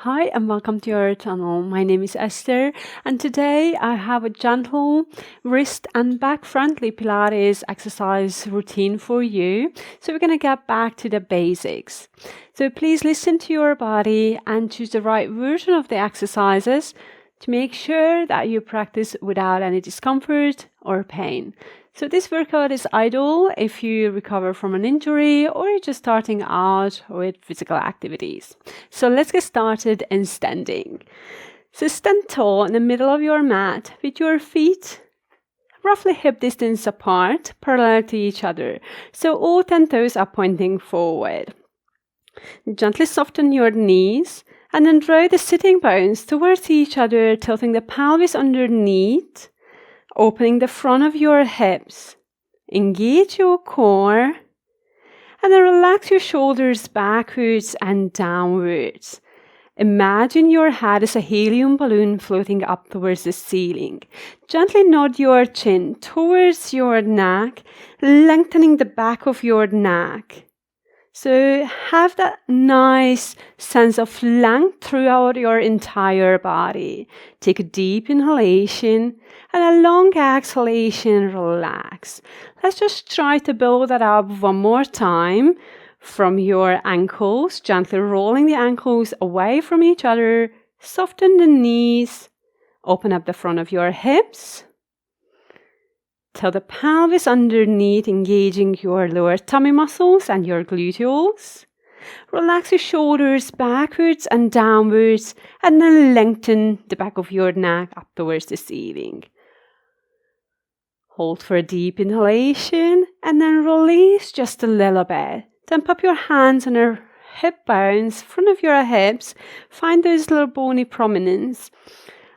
Hi and welcome to our channel. My name is Esther and today I have a gentle wrist and back friendly Pilates exercise routine for you. So we're going to get back to the basics. So please listen to your body and choose the right version of the exercises to make sure that you practice without any discomfort or pain. So this workout is ideal if you recover from an injury or you're just starting out with physical activities. So let's get started in standing. So stand tall in the middle of your mat with your feet roughly hip distance apart, parallel to each other. So all 10 toes are pointing forward. Gently soften your knees and then draw the sitting bones towards each other, tilting the pelvis underneath. Opening the front of your hips, engage your core, and then relax your shoulders backwards and downwards. Imagine your head as a helium balloon floating up towards the ceiling. Gently nod your chin towards your neck, lengthening the back of your neck. So have that nice sense of length throughout your entire body. Take a deep inhalation and a long exhalation, relax. Let's just try to build that up one more time from your ankles, gently rolling the ankles away from each other. Soften the knees, open up the front of your hips. Till the pelvis underneath, engaging your lower tummy muscles and your gluteals. Relax your shoulders backwards and downwards, and then lengthen the back of your neck up towards the ceiling. Hold for a deep inhalation, and then release just a little bit. Then pop your hands on your hip bones, front of your hips. Find those little bony prominence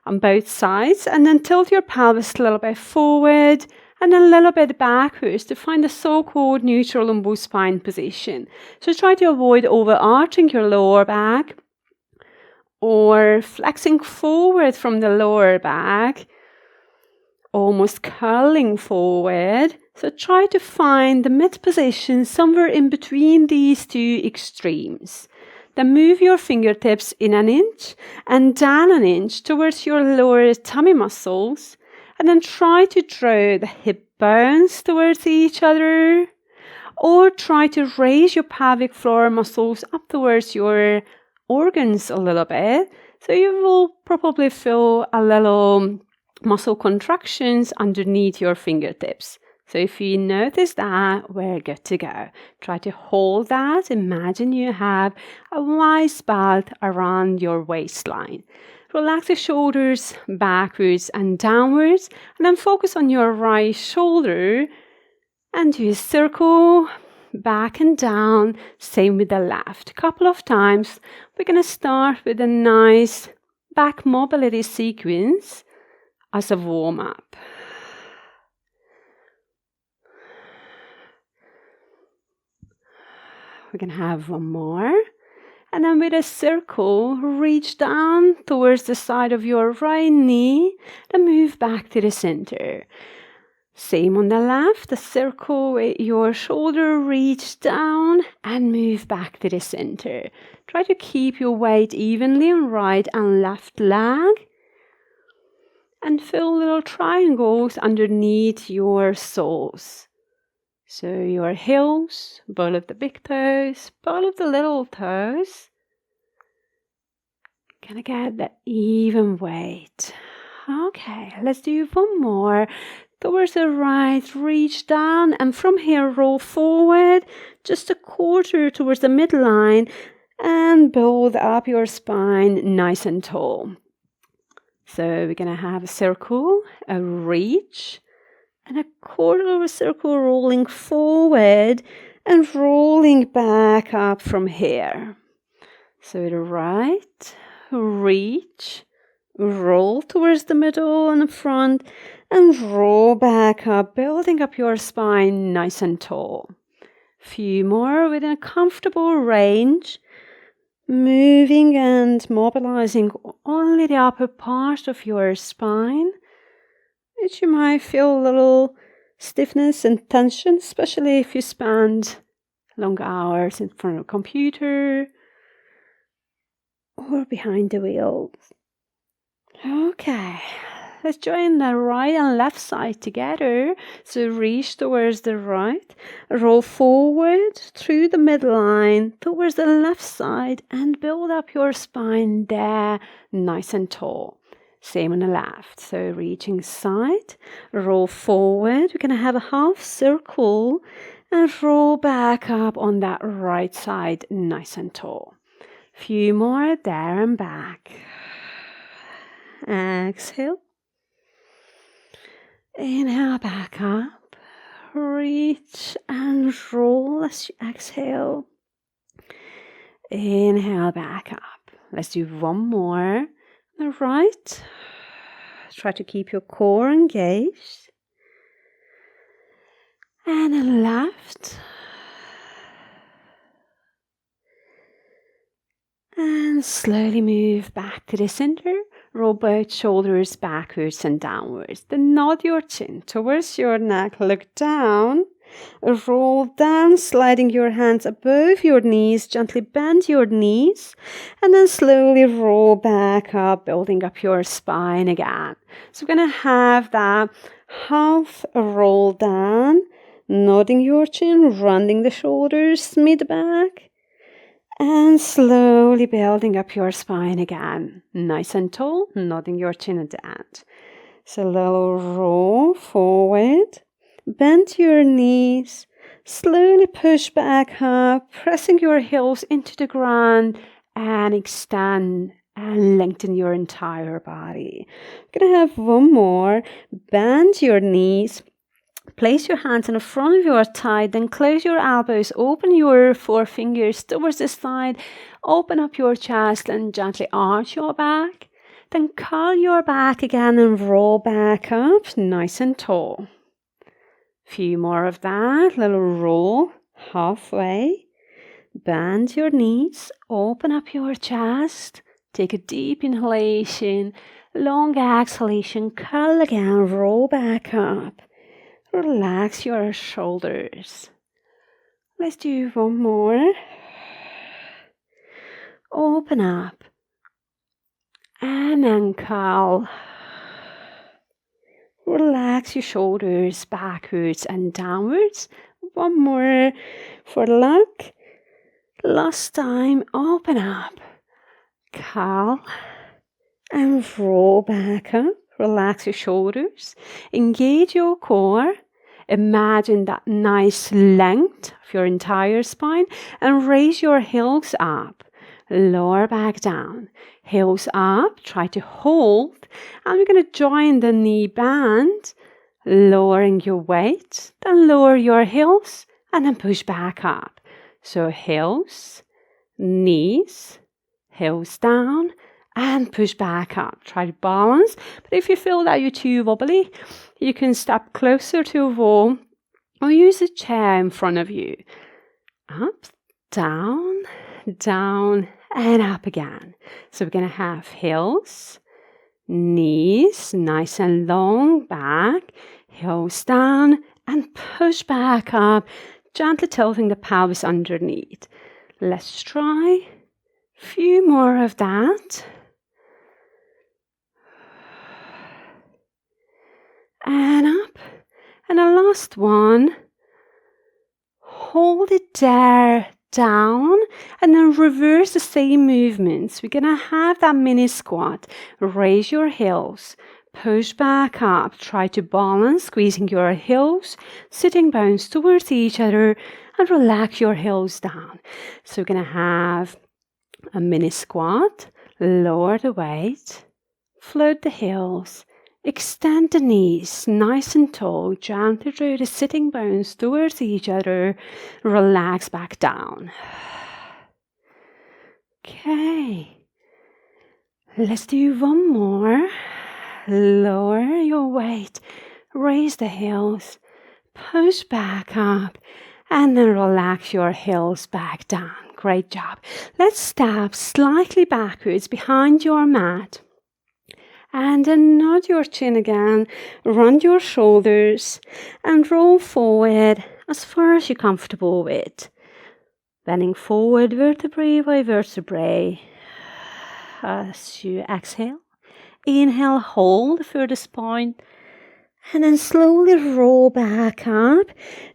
on both sides, and then tilt your pelvis a little bit forward and a little bit backwards to find the so-called neutral lumbar spine position. So try to avoid overarching your lower back or flexing forward from the lower back, almost curling forward. So try to find the mid position somewhere in between these two extremes. Then move your fingertips in an inch and down an inch towards your lower tummy muscles. And then try to draw the hip bones towards each other. Or try to raise your pelvic floor muscles up towards your organs a little bit. So you will probably feel a little muscle contractions underneath your fingertips. So if you notice that, we're good to go. Try to hold that. Imagine you have a wide belt around your waistline. Relax the shoulders backwards and downwards, and then focus on your right shoulder and do a circle back and down. Same with the left. Couple of times. We're going to start with a nice back mobility sequence as a warm-up. We're going to have one more. And then with a circle, reach down towards the side of your right knee and move back to the center. Same on the left, a circle with your shoulder, reach down and move back to the center. Try to keep your weight evenly on right and left leg. And fill little triangles underneath your soles. So your heels, ball of the big toes, ball of the little toes. Gonna get that even weight. Okay, let's do one more. Towards the right, reach down, and from here roll forward just a quarter towards the midline and build up your spine nice and tall. So we're gonna have a circle, a reach, and a quarter of a circle rolling forward and rolling back up from here. So the right, reach, roll towards the middle and the front, and roll back up, building up your spine nice and tall. Few more within a comfortable range, moving and mobilizing only the upper part of your spine, which you might feel a little stiffness and tension, especially if you spend long hours in front of a computer or behind the wheel. Okay, let's join the right and left side together. So reach towards the right, roll forward through the midline towards the left side and build up your spine there, nice and tall. Same on the left. So reaching side, roll forward. We're going to have a half circle and roll back up on that right side, nice and tall. Few more there and back. Exhale. Inhale back up. Reach and roll as you exhale. Inhale back up. Let's do one more. The right. Try to keep your core engaged. And the left. And slowly move back to the center. Roll both shoulders backwards and downwards. Then nod your chin towards your neck. Look down. Roll down, sliding your hands above your knees. Gently bend your knees. And then slowly roll back up, building up your spine again. So we're going to have that half roll down. Nodding your chin, rounding the shoulders, mid back. And slowly building up your spine again. Nice and tall, nodding your chin at the end. So little roll forward. Bend your knees. Slowly push back up, pressing your heels into the ground and extend and lengthen your entire body. We're going to have one more. Bend your knees. Place your hands in the front of your thigh, then close your elbows, open your forefingers towards the side, open up your chest and gently arch your back. Then curl your back again and roll back up, nice and tall. Few more of that, little roll, halfway. Bend your knees, open up your chest, take a deep inhalation, long exhalation, curl again, roll back up. Relax your shoulders. Let's do one more. Open up. And then curl. Relax your shoulders backwards and downwards. One more for luck. Last time, open up. Curl. And roll back up. Relax your shoulders. Engage your core. Imagine that nice length of your entire spine. And raise your heels up. Lower back down. Heels up. Try to hold. And we're going to join the knee band. Lowering your weight. Then lower your heels. And then push back up. So heels. Knees. Heels down. And push back up. Try to balance. But if you feel that you're too wobbly, you can step closer to a wall or use a chair in front of you. Up, down, down, and up again. So we're going to have heels, knees, nice and long, back, heels down, and push back up, gently tilting the pelvis underneath. Let's try a few more of that. And up. And the last one. Hold it there, down, and then reverse the same movements. We're going to have that mini squat. Raise your heels. Push back up. Try to balance, squeezing your heels, sitting bones towards each other, and relax your heels down. So we're going to have a mini squat. Lower the weight. Float the heels. Extend the knees nice and tall, gently draw the sitting bones towards each other, relax back down. Okay, let's do one more. Lower your weight, raise the heels, push back up, and then relax your heels back down. Great job. Let's step slightly backwards behind your mat. And then nod your chin again, round your shoulders, and roll forward as far as you're comfortable with. Bending forward vertebrae by vertebrae. as you exhale. Inhale, hold for the spine. And then slowly roll back up,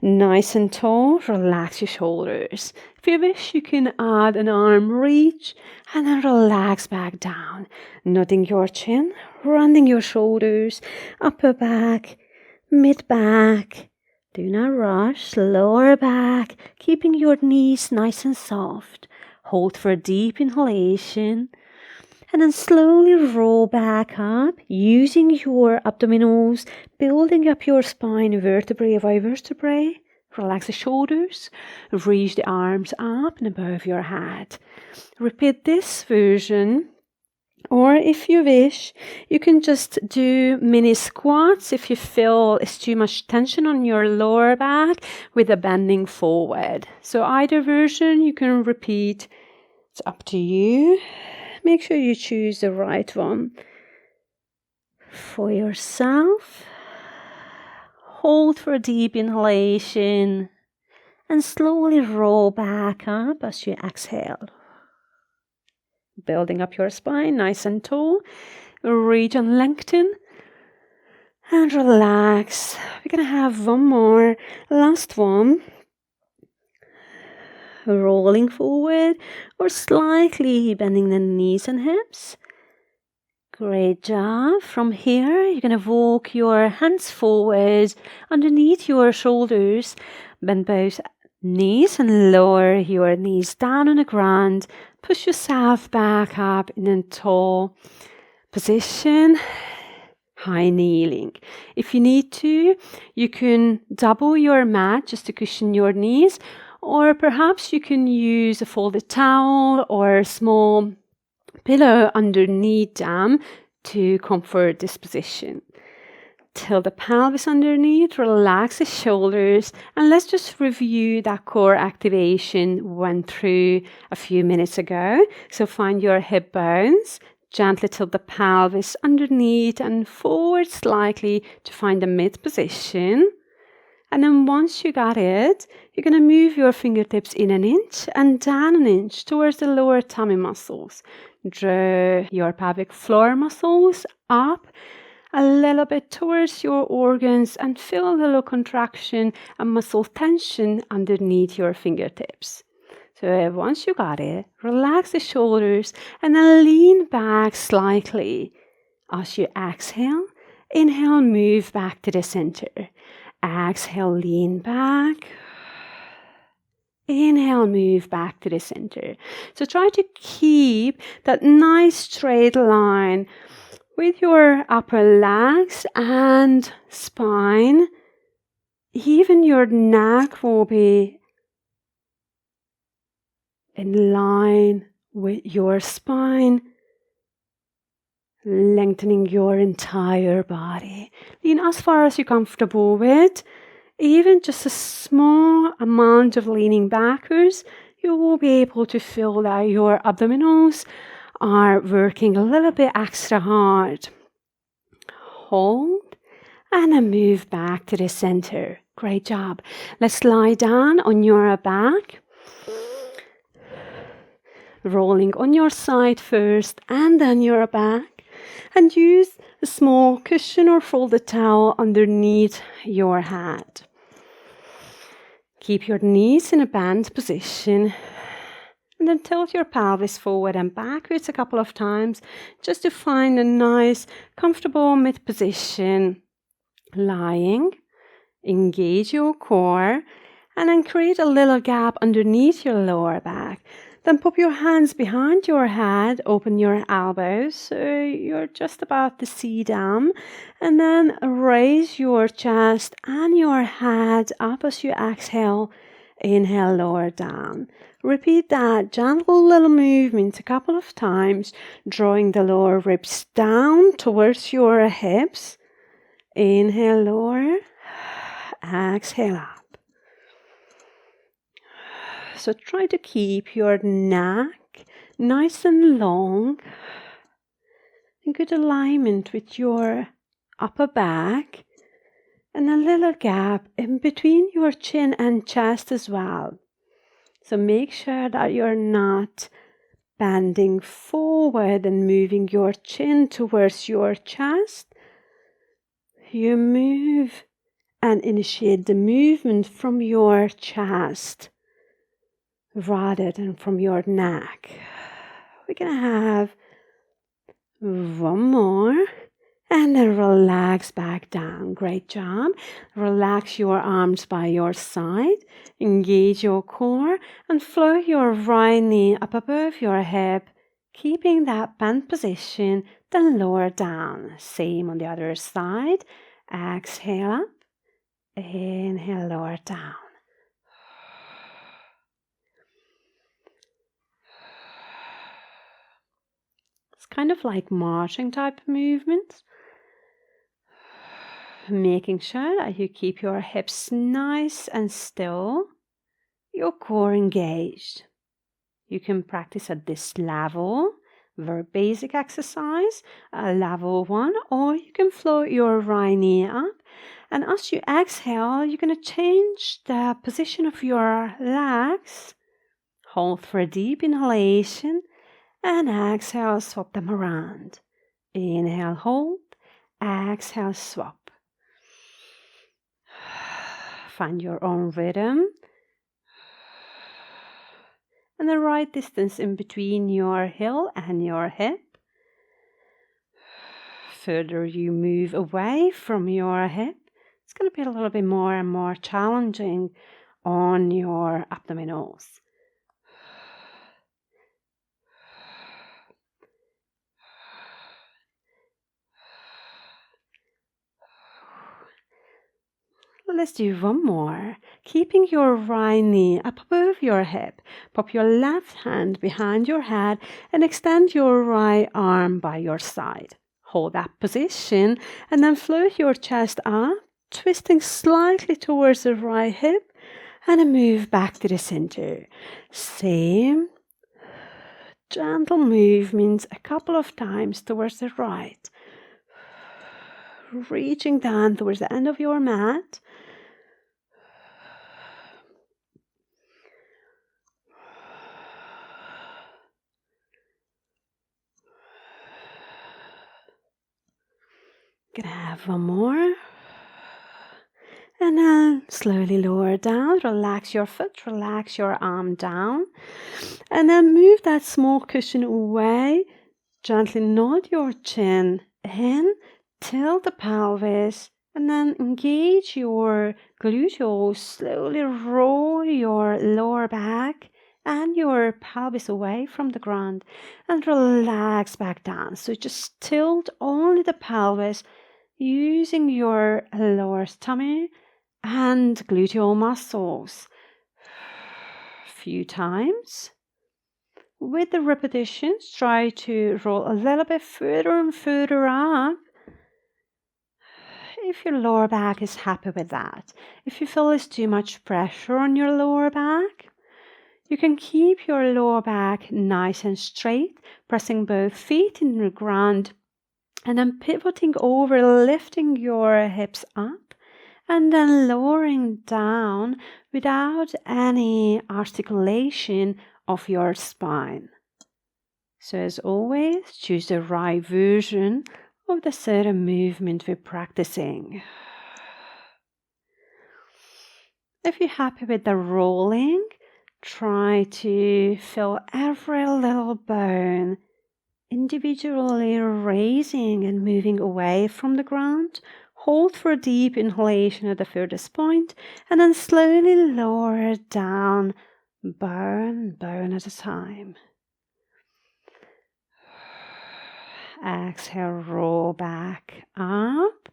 nice and tall. Relax your shoulders. If you wish, you can add an arm reach and then relax back down. Nodding your chin, rounding your shoulders, upper back, mid back. Do not rush, lower back, keeping your knees nice and soft. Hold for a deep inhalation. And then slowly roll back up, using your abdominals, building up your spine vertebrae by vertebrae. Relax the shoulders, reach the arms up and above your head. Repeat this version, or if you wish, you can just do mini squats if you feel it's too much tension on your lower back with a bending forward. So either version you can repeat, it's up to you. Make sure you choose the right one for yourself. Hold for a deep inhalation and slowly roll back up as you exhale. Building up your spine nice and tall. Reach and lengthen and relax. We're going to have one more, last one. Rolling forward or slightly bending the knees and hips. Great job. From here, you're going to walk your hands forward underneath your shoulders. Bend both knees and lower your knees down on the ground. Push yourself back up in a tall position. High kneeling. If you need to, you can double your mat just to cushion your knees. Or perhaps you can use a folded towel or a small pillow underneath them to comfort this position. Tilt the pelvis underneath, relax the shoulders, and let's just review that core activation we went through a few minutes ago. So find your hip bones, gently tilt the pelvis underneath and forward slightly to find the mid position. And then once you got it, you're going to move your fingertips in an inch and down an inch towards the lower tummy muscles. Draw your pelvic floor muscles up a little bit towards your organs and feel a little contraction and muscle tension underneath your fingertips. So once you got it, relax the shoulders and then lean back slightly. As you exhale, inhale, move back to the center. Exhale, lean back. Inhale, move back to the center. So try to keep that nice straight line with your upper legs and spine. Even your neck will be in line with your spine. Lengthening your entire body. Lean as far as you're comfortable with. Even just a small amount of leaning backwards, you will be able to feel that your abdominals are working a little bit extra hard. Hold and then move back to the center. Great job. Let's lie down on your back. Rolling on your side first and then your back. And use a small cushion or folded towel underneath your head. Keep your knees in a bent position. And then tilt your pelvis forward and backwards a couple of times just to find a nice, comfortable mid position. Lying. Engage your core. And then create a little gap underneath your lower back. Then pop your hands behind your head, open your elbows, so you're just about to see them. And then raise your chest and your head up as you exhale. Inhale, lower down. Repeat that gentle little movement a couple of times, drawing the lower ribs down towards your hips. Inhale, lower. Exhale up. So try to keep your neck nice and long. In good alignment with your upper back. And a little gap in between your chin and chest as well. So make sure that you're not bending forward and moving your chin towards your chest. You move and initiate the movement from your chest rather than from your neck. We're going to have one more. And then relax back down. Great job. Relax your arms by your side. Engage your core and float your right knee up above your hip, keeping that bent position, then lower down. Same on the other side. Exhale up. Inhale, lower down. It's kind of like marching type of movements. Making sure that you keep your hips nice and still, your core engaged. You can practice at this level, very basic exercise, level 1, or you can float your right knee up. And as you exhale, you're going to change the position of your legs. Hold for a deep inhalation, and exhale, swap them around. Inhale, hold, exhale, swap. Find your own rhythm and the right distance in between your heel and your hip. Further you move away from your hip, it's going to be a little bit more and more challenging on your abdominals. Let's do one more. Keeping your right knee up above your hip, pop your left hand behind your head and extend your right arm by your side. Hold that position and then float your chest up, twisting slightly towards the right hip and then move back to the center. Same gentle movements a couple of times towards the right. Reaching down towards the end of your mat. Gonna have one more. And then slowly lower down. Relax your foot, relax your arm down. And then move that small cushion away. Gently nod your chin in. Tilt the pelvis. And then engage your gluteals. Slowly roll your lower back and your pelvis away from the ground. And relax back down. So just tilt only the pelvis, using your lower stomach and gluteal muscles. Few times. With the repetitions, try to roll a little bit further and further up. If your lower back is happy with that. If you feel there's too much pressure on your lower back, you can keep your lower back nice and straight, pressing both feet in the ground and then pivoting over, lifting your hips up and then lowering down without any articulation of your spine. So as always, choose the right version of the certain movement we're practicing. If you're happy with the rolling, try to feel every little bone individually raising and moving away from the ground. Hold for a deep inhalation at the furthest point and then slowly lower it down, bone at a time. Exhale, roll back up.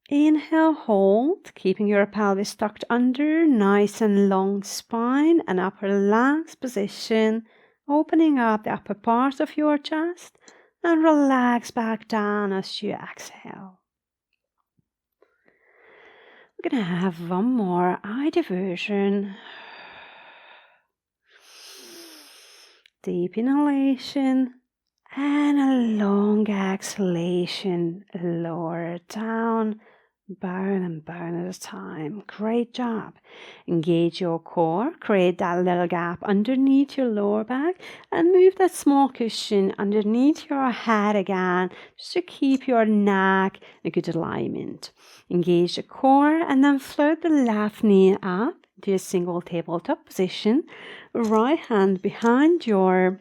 Inhale, hold, keeping your pelvis tucked under, nice and long spine, and upper relaxed position. Opening up the upper part of your chest and relax back down as you exhale. We're going to have one more eye diversion. Deep inhalation and a long exhalation. Lower down, Burn and burn at a time. Great job. Engage your core. Create that little gap underneath your lower back and move that small cushion underneath your head again just to keep your neck in a good alignment. Engage the core and then float the left knee up to a single tabletop position. Right hand behind your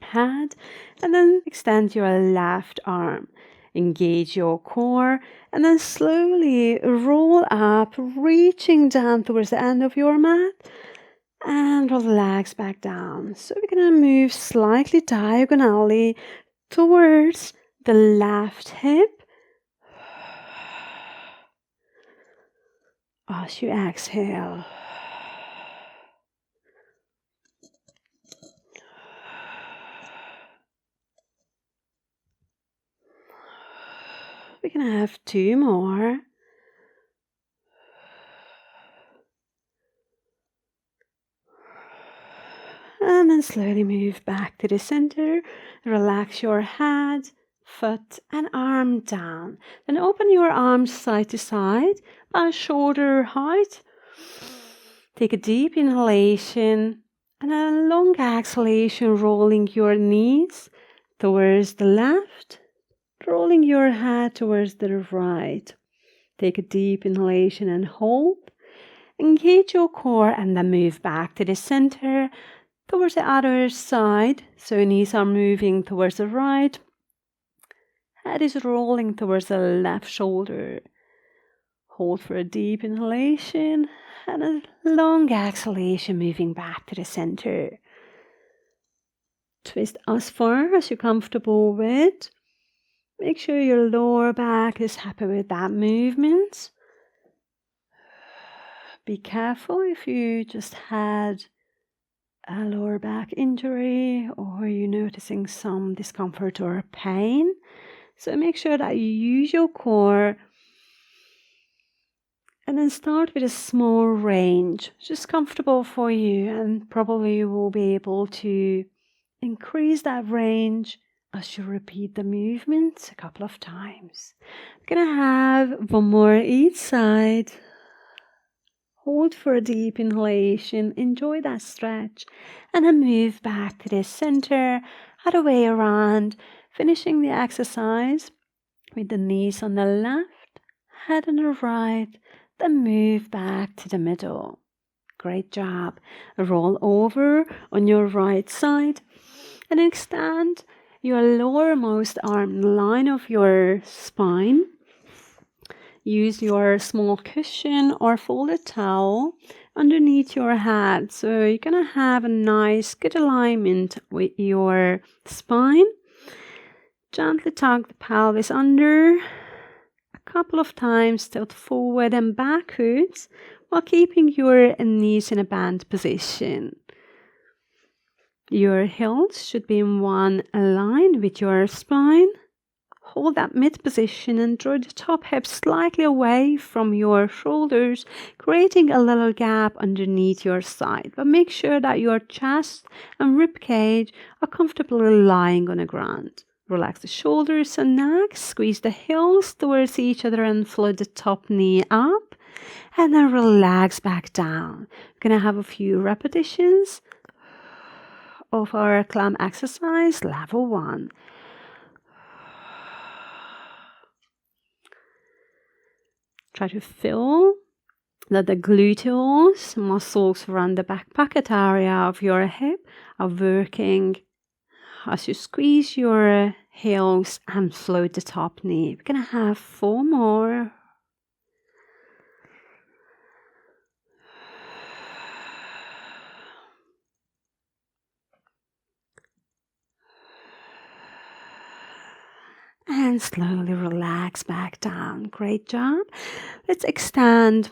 head and then extend your left arm. Engage your core and then slowly roll up, reaching down towards the end of your mat and relax back down. So we're going to move slightly diagonally towards the left hip. As you exhale. We're going to have 2 more. And then slowly move back to the center. Relax your head, foot and arm down. Then open your arms side to side, about shoulder height. Take a deep inhalation and a long exhalation, rolling your knees towards the left. Rolling your head towards the right. Take a deep inhalation and hold. Engage your core and then move back to the center, towards the other side. So knees are moving towards the right. Head is rolling towards the left shoulder. Hold for a deep inhalation and a long exhalation, moving back to the center. Twist as far as you're comfortable with. Make sure your lower back is happy with that movement. Be careful if you just had a lower back injury or you're noticing some discomfort or pain. So make sure that you use your core and then start with a small range, just comfortable for you, and probably you will be able to increase that range as you repeat the movements a couple of times. We're going to have 1 more each side. Hold for a deep inhalation, enjoy that stretch, and then move back to the center, other way around, finishing the exercise with the knees on the left, head on the right, then move back to the middle. Great job. Roll over on your right side and extend your lowermost arm in line of your spine. Use your small cushion or folded towel underneath your head. So you're going to have a nice, good alignment with your spine. Gently tug the pelvis under. A couple of times, tilt forward and backwards while keeping your knees in a bent position. Your heels should be in one line with your spine. Hold that mid position and draw the top hip slightly away from your shoulders, creating a little gap underneath your side. But make sure that your chest and rib cage are comfortably lying on the ground. Relax the shoulders and neck, squeeze the heels towards each other and float the top knee up. And then relax back down. We're going to have a few repetitions of our clam exercise, level 1. Try to feel that the gluteus muscles around the back pocket area of your hip are working as you squeeze your heels and float the top knee. We're going to have 4 more. And slowly relax back down. Great job. Let's extend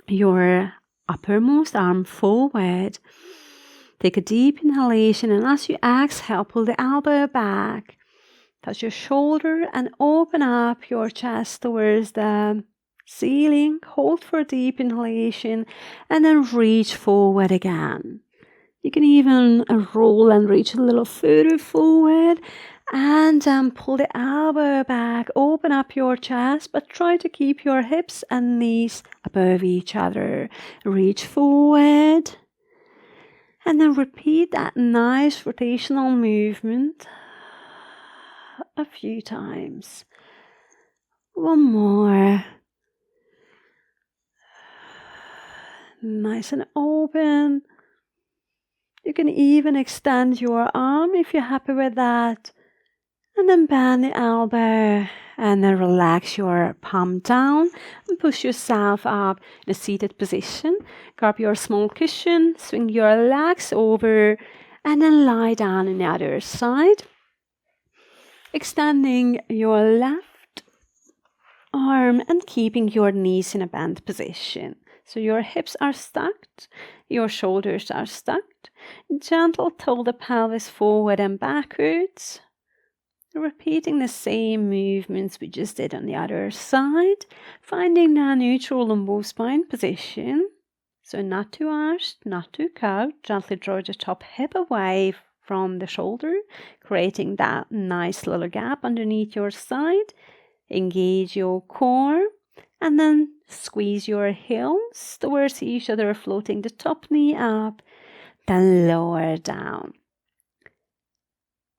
your uppermost arm forward. Take a deep inhalation, and as you exhale, pull the elbow back. Touch your shoulder and open up your chest towards the ceiling. Hold for a deep inhalation and then reach forward again. You can even roll and reach a little further forward. And pull the elbow back, open up your chest, but try to keep your hips and knees above each other. Reach forward. And then repeat that nice rotational movement a few times. One more. Nice and open. You can even extend your arm if you're happy with that. And then bend the elbow and then relax your palm down and push yourself up in a seated position. Grab your small cushion, swing your legs over and then lie down on the other side. Extending your left arm and keeping your knees in a bent position. So your hips are stacked, your shoulders are stacked. Gentle tilt the pelvis forward and backwards. Repeating the same movements we just did on the other side. Finding that neutral lumbar spine position. So not too arched, not too curved. Gently draw the top hip away from the shoulder, creating that nice little gap underneath your side. Engage your core and then squeeze your heels towards each other, floating the top knee up, then lower down.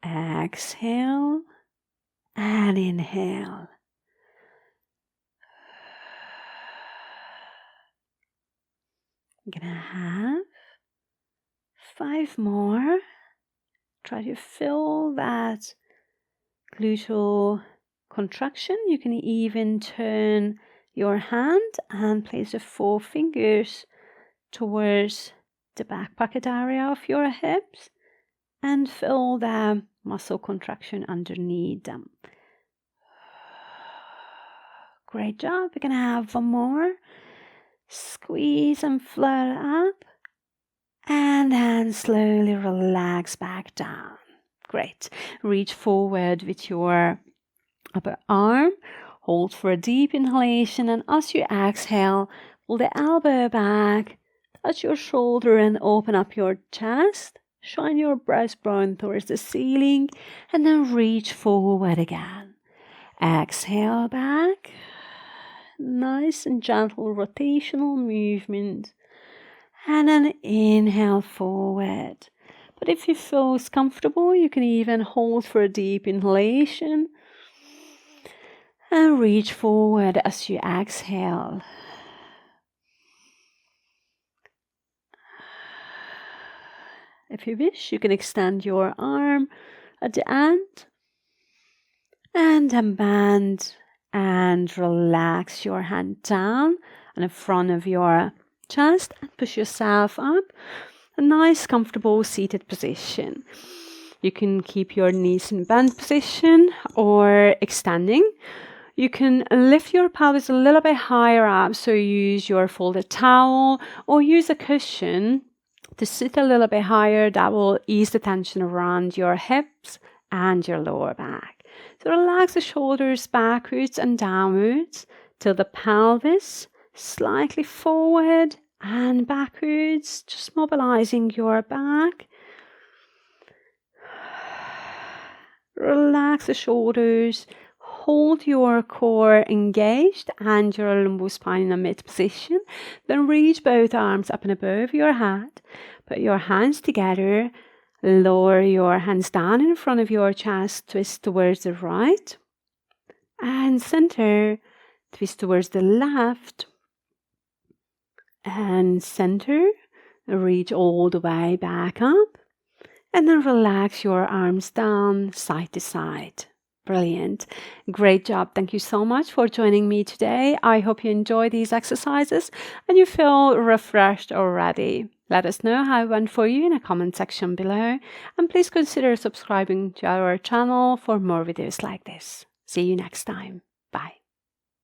Exhale and inhale. I'm gonna have 5 more. Try to fill that gluteal contraction. You can even turn your hand and place the 4 fingers towards the back pocket area of your hips and fill the muscle contraction underneath them. Great job. We're going to have 1 more. Squeeze and float up and then slowly relax back down. Great. Reach forward with your upper arm. Hold for a deep inhalation, and as you exhale, pull the elbow back, touch your shoulder and open up your chest. Shine your breastbone towards the ceiling and then reach forward again. Exhale back. Nice and gentle rotational movement. And then inhale forward. But if you feel comfortable, you can even hold for a deep inhalation and reach forward as you exhale. If you wish, you can extend your arm at the end and then bend and relax your hand down on the front of your chest and push yourself up. A nice, comfortable seated position. You can keep your knees in bent position or extending. You can lift your pelvis a little bit higher up, so use your folded towel or use a cushion to sit a little bit higher. That will ease the tension around your hips and your lower back. So relax the shoulders backwards and downwards till the pelvis slightly forward and backwards, just mobilizing your back. Relax the shoulders. Hold your core engaged and your lumbar spine in a mid position. Then reach both arms up and above your head. Put your hands together. Lower your hands down in front of your chest. Twist towards the right. And center. Twist towards the left. And center. Reach all the way back up. And then relax your arms down side to side. Brilliant. Great job. Thank you so much for joining me today. I hope you enjoy these exercises and you feel refreshed already. Let us know how it went for you in the comment section below. And please consider subscribing to our channel for more videos like this. See you next time.